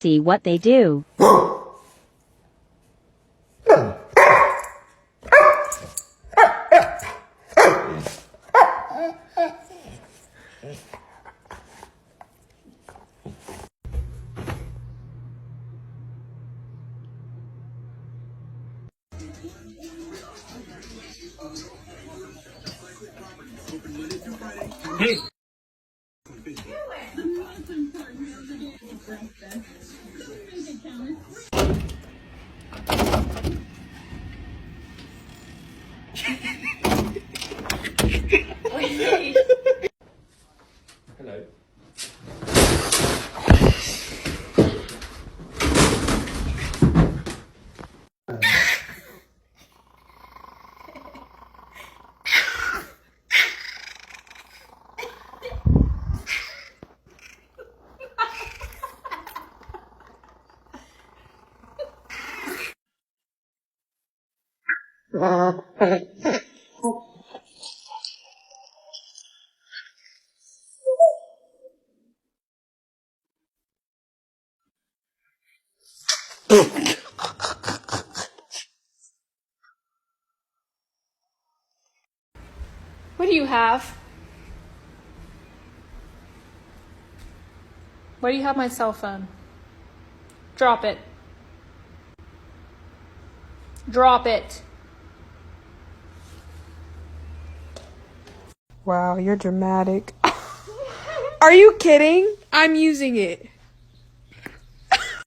See what they do. Hey. Hello. What do you have? Why do you have my cell phone? Drop it. Drop it. Wow, you're dramatic. Are you kidding? I'm using it.